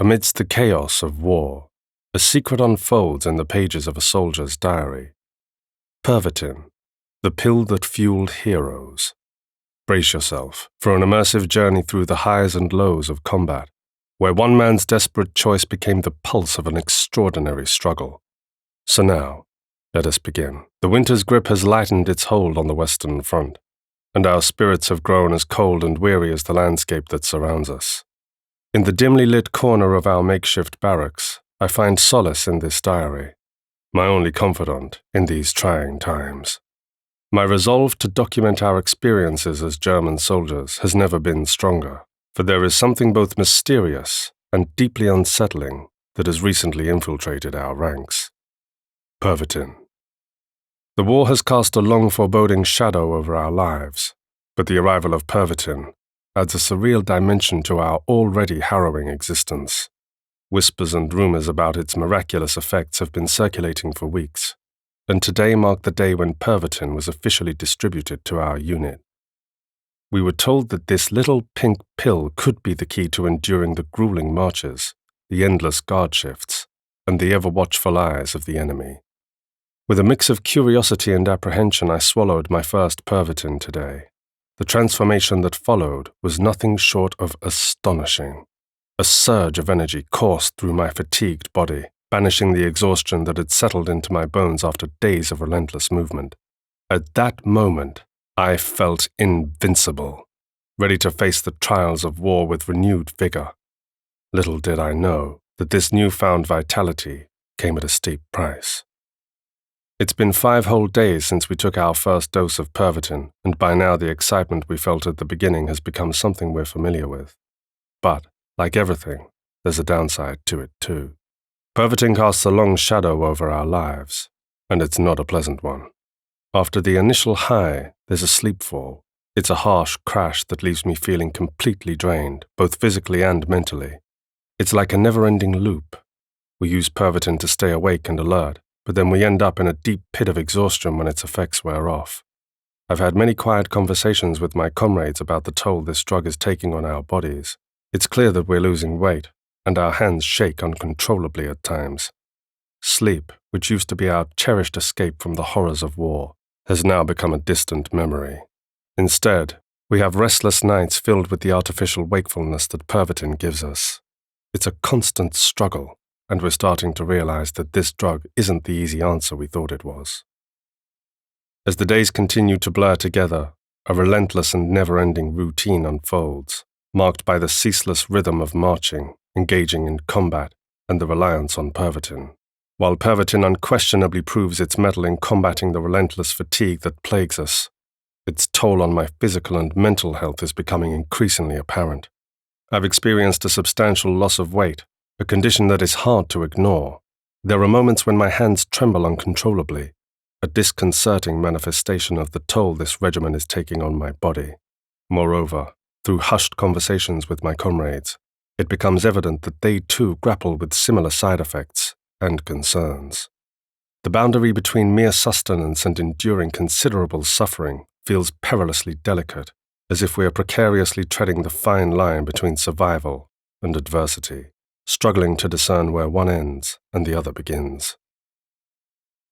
Amidst the chaos of war, a secret unfolds in the pages of a soldier's diary. Pervitin, the pill that fueled heroes. Brace yourself for an immersive journey through the highs and lows of combat, where one man's desperate choice became the pulse of an extraordinary struggle. So now, let us begin. The winter's grip has lightened its hold on the Western Front, and our spirits have grown as cold and weary as the landscape that surrounds us. In the dimly lit corner of our makeshift barracks, I find solace in this diary, my only confidant in these trying times. My resolve to document our experiences as German soldiers has never been stronger, for there is something both mysterious and deeply unsettling that has recently infiltrated our ranks. Pervitin. The war has cast a long foreboding shadow over our lives, but the arrival of Pervitin adds a surreal dimension to our already harrowing existence. Whispers and rumors about its miraculous effects have been circulating for weeks, and today marked the day when Pervitin was officially distributed to our unit. We were told that this little pink pill could be the key to enduring the grueling marches, the endless guard shifts, and the ever-watchful eyes of the enemy. With a mix of curiosity and apprehension, I swallowed my first Pervitin today. The transformation that followed was nothing short of astonishing. A surge of energy coursed through my fatigued body, banishing the exhaustion that had settled into my bones after days of relentless movement. At that moment, I felt invincible, ready to face the trials of war with renewed vigor. Little did I know that this newfound vitality came at a steep price. It's been 5 whole days since we took our first dose of Pervitin, and by now the excitement we felt at the beginning has become something we're familiar with. But, like everything, there's a downside to it too. Pervitin casts a long shadow over our lives, and it's not a pleasant one. After the initial high, there's a sleepfall. It's a harsh crash that leaves me feeling completely drained, both physically and mentally. It's like a never-ending loop. We use Pervitin to stay awake and alert, but then we end up in a deep pit of exhaustion when its effects wear off. I've had many quiet conversations with my comrades about the toll this drug is taking on our bodies. It's clear that we're losing weight, and our hands shake uncontrollably at times. Sleep, which used to be our cherished escape from the horrors of war, has now become a distant memory. Instead, we have restless nights filled with the artificial wakefulness that Pervitin gives us. It's a constant struggle, and we're starting to realize that this drug isn't the easy answer we thought it was. As the days continue to blur together, a relentless and never-ending routine unfolds, marked by the ceaseless rhythm of marching, engaging in combat, and the reliance on Pervitin. While Pervitin unquestionably proves its mettle in combating the relentless fatigue that plagues us, its toll on my physical and mental health is becoming increasingly apparent. I've experienced a substantial loss of weight, a condition that is hard to ignore. There are moments when my hands tremble uncontrollably, a disconcerting manifestation of the toll this regimen is taking on my body. Moreover, through hushed conversations with my comrades, it becomes evident that they too grapple with similar side effects and concerns. The boundary between mere sustenance and enduring considerable suffering feels perilously delicate, as if we are precariously treading the fine line between survival and adversity, struggling to discern where one ends and the other begins.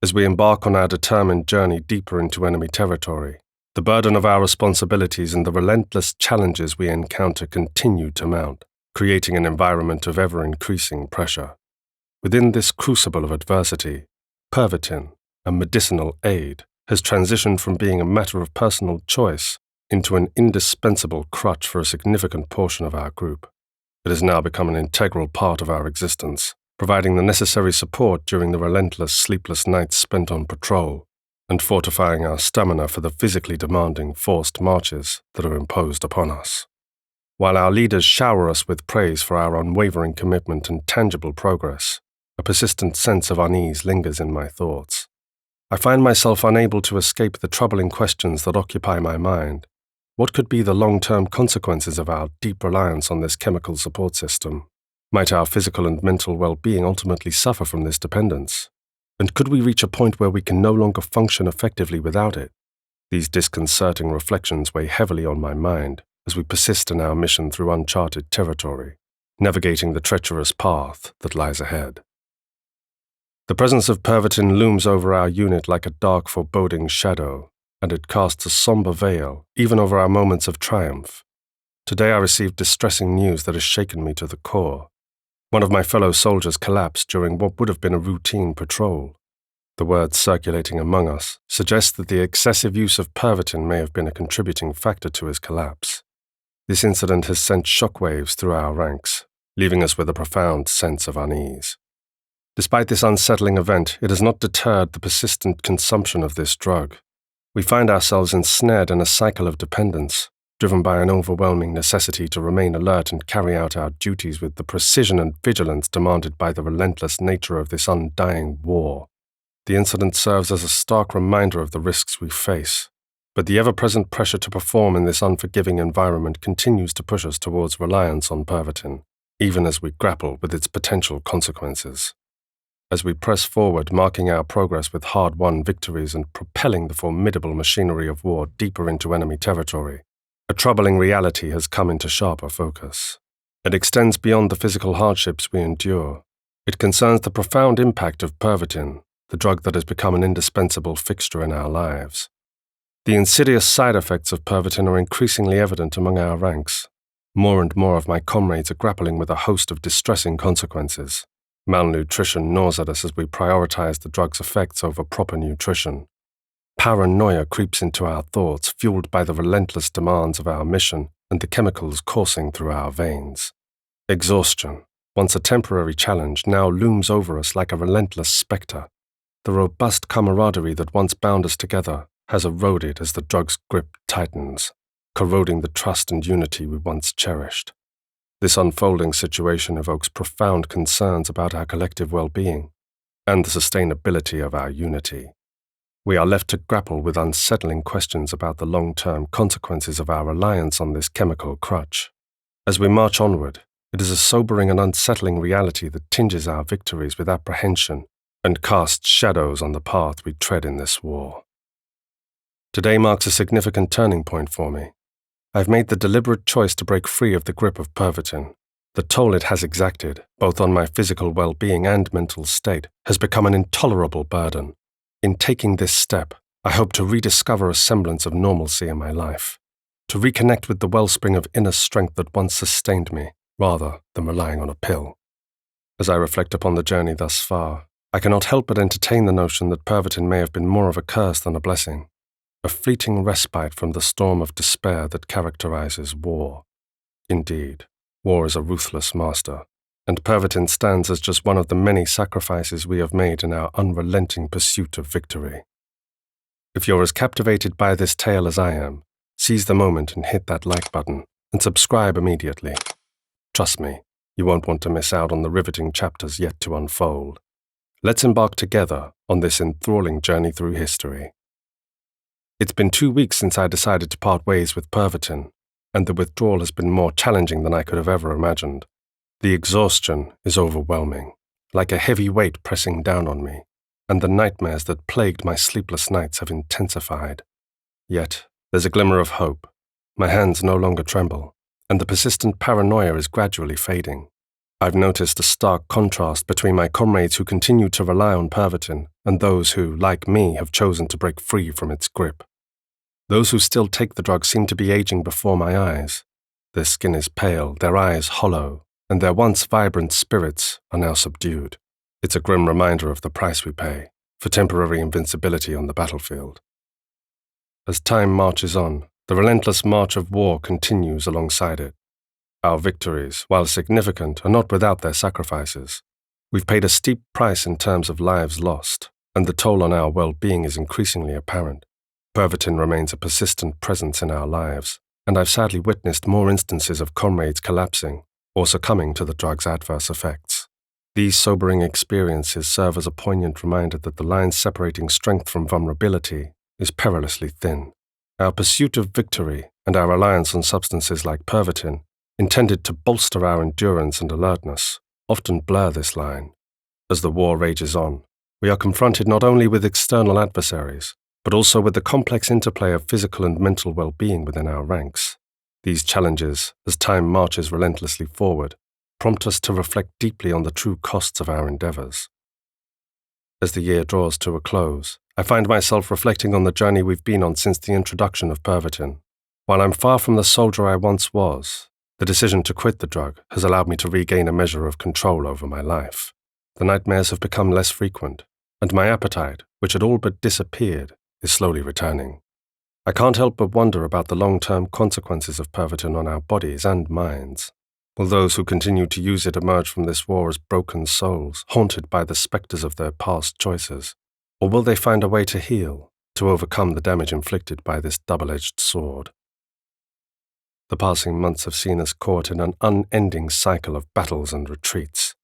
As we embark on our determined journey deeper into enemy territory, the burden of our responsibilities and the relentless challenges we encounter continue to mount, creating an environment of ever-increasing pressure. Within this crucible of adversity, Pervitin, a medicinal aid, has transitioned from being a matter of personal choice into an indispensable crutch for a significant portion of our group. It has now become an integral part of our existence, providing the necessary support during the relentless, sleepless nights spent on patrol, and fortifying our stamina for the physically demanding, forced marches that are imposed upon us. While our leaders shower us with praise for our unwavering commitment and tangible progress, a persistent sense of unease lingers in my thoughts. I find myself unable to escape the troubling questions that occupy my mind. What could be the long-term consequences of our deep reliance on this chemical support system? Might our physical and mental well-being ultimately suffer from this dependence? And could we reach a point where we can no longer function effectively without it? These disconcerting reflections weigh heavily on my mind as we persist in our mission through uncharted territory. navigating the treacherous path that lies ahead. The presence of Pervitin looms over our unit like a dark, foreboding shadow, and it casts a somber veil even over our moments of triumph. Today I received distressing news that has shaken me to the core. One of my fellow soldiers collapsed during what would have been a routine patrol. The words circulating among us suggest that the excessive use of Pervitin may have been a contributing factor to his collapse. This incident has sent shockwaves through our ranks, leaving us with a profound sense of unease. Despite this unsettling event, it has not deterred the persistent consumption of this drug. We find ourselves ensnared in a cycle of dependence, driven by an overwhelming necessity to remain alert and carry out our duties with the precision and vigilance demanded by the relentless nature of this undying war. The incident serves as a stark reminder of the risks we face, but the ever-present pressure to perform in this unforgiving environment continues to push us towards reliance on Pervitin, even as we grapple with its potential consequences. As we press forward, marking our progress with hard-won victories and propelling the formidable machinery of war deeper into enemy territory, a troubling reality has come into sharper focus. It extends beyond the physical hardships we endure. It concerns the profound impact of Pervitin, the drug that has become an indispensable fixture in our lives. The insidious side effects of Pervitin are increasingly evident among our ranks. More and more of my comrades are grappling with a host of distressing consequences. Malnutrition gnaws at us as we prioritize the drug's effects over proper nutrition. Paranoia creeps into our thoughts, fueled by the relentless demands of our mission and the chemicals coursing through our veins. Exhaustion, once a temporary challenge, now looms over us like a relentless specter. The robust camaraderie that once bound us together has eroded as the drug's grip tightens, corroding the trust and unity we once cherished. This unfolding situation evokes profound concerns about our collective well-being and the sustainability of our unity. We are left to grapple with unsettling questions about the long-term consequences of our reliance on this chemical crutch. As we march onward, it is a sobering and unsettling reality that tinges our victories with apprehension and casts shadows on the path we tread in this war. Today marks a significant turning point for me. I've made the deliberate choice to break free of the grip of Pervitin. The toll it has exacted, both on my physical well-being and mental state, has become an intolerable burden. In taking this step, I hope to rediscover a semblance of normalcy in my life, to reconnect with the wellspring of inner strength that once sustained me, rather than relying on a pill. As I reflect upon the journey thus far, I cannot help but entertain the notion that Pervitin may have been more of a curse than a blessing, a fleeting respite from the storm of despair that characterizes war. Indeed, war is a ruthless master, and Pervitin stands as just one of the many sacrifices we have made in our unrelenting pursuit of victory. If you're as captivated by this tale as I am, seize the moment and hit that like button, and subscribe immediately. Trust me, you won't want to miss out on the riveting chapters yet to unfold. Let's embark together on this enthralling journey through history. It's been 2 weeks since I decided to part ways with Pervitin, and the withdrawal has been more challenging than I could have ever imagined. The exhaustion is overwhelming, like a heavy weight pressing down on me, and the nightmares that plagued my sleepless nights have intensified. Yet, there's a glimmer of hope. My hands no longer tremble, and the persistent paranoia is gradually fading. I've noticed a stark contrast between my comrades who continue to rely on Pervitin and those who, like me, have chosen to break free from its grip. Those who still take the drug seem to be aging before my eyes. Their skin is pale, their eyes hollow, and their once vibrant spirits are now subdued. It's a grim reminder of the price we pay for temporary invincibility on the battlefield. As time marches on, the relentless march of war continues alongside it. Our victories, while significant, are not without their sacrifices. We've paid a steep price in terms of lives lost, and the toll on our well-being is increasingly apparent. Pervitin remains a persistent presence in our lives, and I've sadly witnessed more instances of comrades collapsing or succumbing to the drug's adverse effects. These sobering experiences serve as a poignant reminder that the line separating strength from vulnerability is perilously thin. Our pursuit of victory and our reliance on substances like Pervitin, intended to bolster our endurance and alertness, often blur this line. As the war rages on, we are confronted not only with external adversaries, but also with the complex interplay of physical and mental well-being within our ranks. These challenges, as time marches relentlessly forward, prompt us to reflect deeply on the true costs of our endeavors. As the year draws to a close, I find myself reflecting on the journey we've been on since the introduction of Pervitin. While I'm far from the soldier I once was, the decision to quit the drug has allowed me to regain a measure of control over my life. The nightmares have become less frequent, and my appetite, which had all but disappeared, is slowly returning. I can't help but wonder about the long-term consequences of Pervitin on our bodies and minds. Will those who continue to use it emerge from this war as broken souls, haunted by the specters of their past choices? Or will they find a way to heal, to overcome the damage inflicted by this double-edged sword? The passing months have seen us caught in an unending cycle of battles and retreats.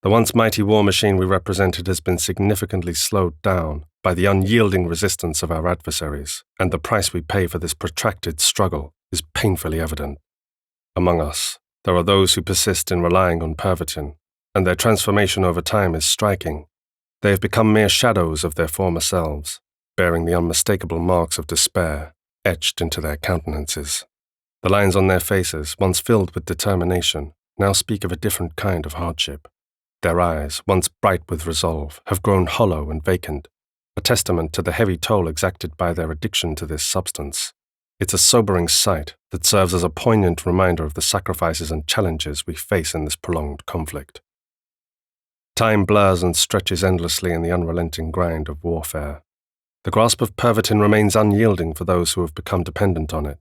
The once mighty war machine we represented has been significantly slowed down by the unyielding resistance of our adversaries, and the price we pay for this protracted struggle is painfully evident. Among us, there are those who persist in relying on Pervitin, and their transformation over time is striking. They have become mere shadows of their former selves, bearing the unmistakable marks of despair etched into their countenances. The lines on their faces, once filled with determination, now speak of a different kind of hardship. Their eyes, once bright with resolve, have grown hollow and vacant, a testament to the heavy toll exacted by their addiction to this substance. It's a sobering sight that serves as a poignant reminder of the sacrifices and challenges we face in this prolonged conflict. Time blurs and stretches endlessly in the unrelenting grind of warfare. The grasp of Pervitin remains unyielding for those who have become dependent on it.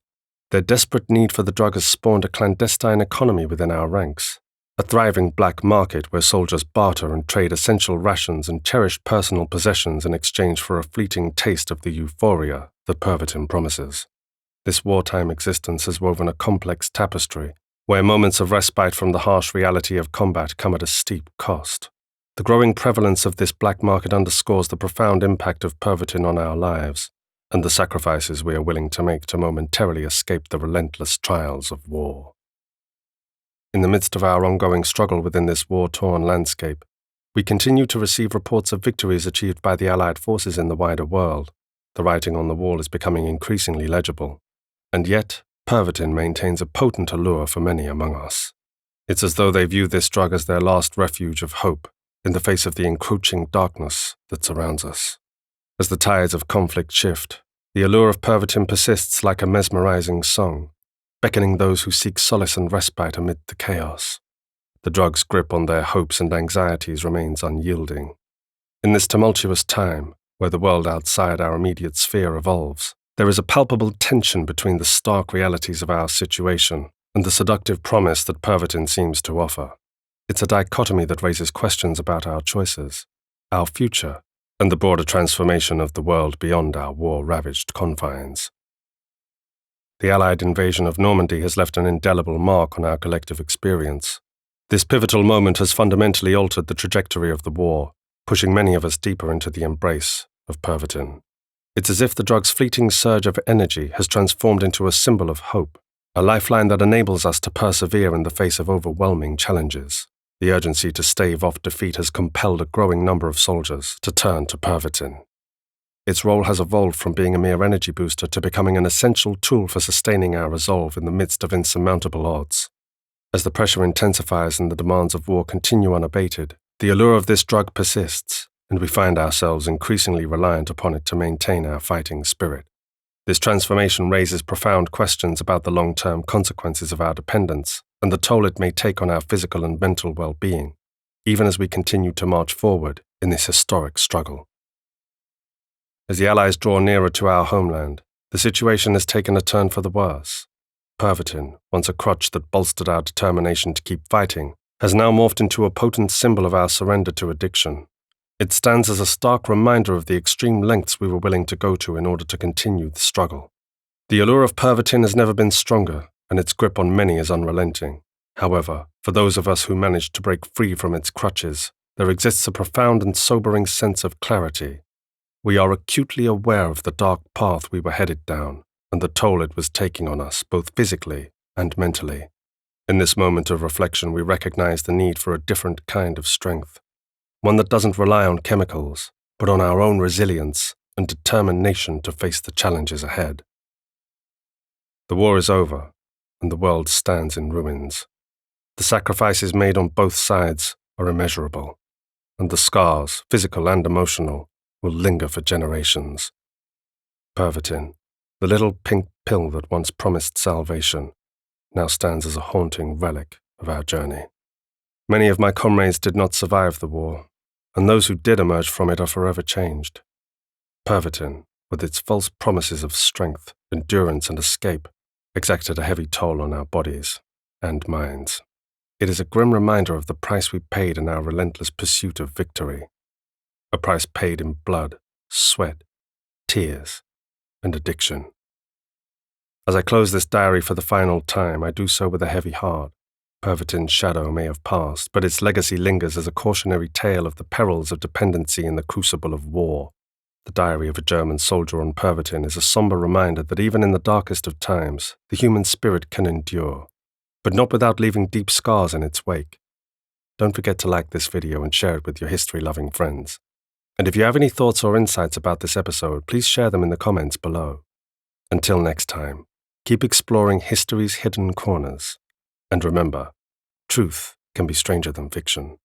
Their desperate need for the drug has spawned a clandestine economy within our ranks, a thriving black market where soldiers barter and trade essential rations and cherished personal possessions in exchange for a fleeting taste of the euphoria that Pervitin promises. This wartime existence has woven a complex tapestry, where moments of respite from the harsh reality of combat come at a steep cost. The growing prevalence of this black market underscores the profound impact of Pervitin on our lives, and the sacrifices we are willing to make to momentarily escape the relentless trials of war. In the midst of our ongoing struggle within this war-torn landscape, we continue to receive reports of victories achieved by the Allied forces in the wider world. The writing on the wall is becoming increasingly legible, and yet Pervitin maintains a potent allure for many among us. It's as though they view this drug as their last refuge of hope in the face of the encroaching darkness that surrounds us. As the tides of conflict shift, the allure of Pervitin persists like a mesmerizing song, beckoning those who seek solace and respite amid the chaos. The drug's grip on their hopes and anxieties remains unyielding. In this tumultuous time, where the world outside our immediate sphere evolves, there is a palpable tension between the stark realities of our situation and the seductive promise that Pervitin seems to offer. It's a dichotomy that raises questions about our choices, our future, and the broader transformation of the world beyond our war-ravaged confines. The Allied invasion of Normandy has left an indelible mark on our collective experience. This pivotal moment has fundamentally altered the trajectory of the war, pushing many of us deeper into the embrace of Pervitin. It's as if the drug's fleeting surge of energy has transformed into a symbol of hope, a lifeline that enables us to persevere in the face of overwhelming challenges. The urgency to stave off defeat has compelled a growing number of soldiers to turn to Pervitin. Its role has evolved from being a mere energy booster to becoming an essential tool for sustaining our resolve in the midst of insurmountable odds. As the pressure intensifies and the demands of war continue unabated, the allure of this drug persists, and we find ourselves increasingly reliant upon it to maintain our fighting spirit. This transformation raises profound questions about the long-term consequences of our dependence and the toll it may take on our physical and mental well-being, even as we continue to march forward in this historic struggle. As the Allies draw nearer to our homeland, the situation has taken a turn for the worse. Pervitin, once a crutch that bolstered our determination to keep fighting, has now morphed into a potent symbol of our surrender to addiction. It stands as a stark reminder of the extreme lengths we were willing to go to in order to continue the struggle. The allure of Pervitin has never been stronger, and its grip on many is unrelenting. However, for those of us who managed to break free from its crutches, there exists a profound and sobering sense of clarity. We are acutely aware of the dark path we were headed down, and the toll it was taking on us, both physically and mentally. In this moment of reflection, we recognize the need for a different kind of strength, one that doesn't rely on chemicals, but on our own resilience and determination to face the challenges ahead. The war is over, and the world stands in ruins. The sacrifices made on both sides are immeasurable, and the scars, physical and emotional, will linger for generations. Pervitin, the little pink pill that once promised salvation, now stands as a haunting relic of our journey. Many of my comrades did not survive the war, and those who did emerge from it are forever changed. Pervitin, with its false promises of strength, endurance, and escape, exacted a heavy toll on our bodies and minds. It is a grim reminder of the price we paid in our relentless pursuit of victory, a price paid in blood, sweat, tears, and addiction. As I close this diary for the final time, I do so with a heavy heart. Pervitin's shadow may have passed, but its legacy lingers as a cautionary tale of the perils of dependency in the crucible of war. The diary of a German soldier on Pervitin is a somber reminder that even in the darkest of times, the human spirit can endure, but not without leaving deep scars in its wake. Don't forget to like this video and share it with your history-loving friends. And if you have any thoughts or insights about this episode, please share them in the comments below. Until next time, keep exploring history's hidden corners. And remember, truth can be stranger than fiction.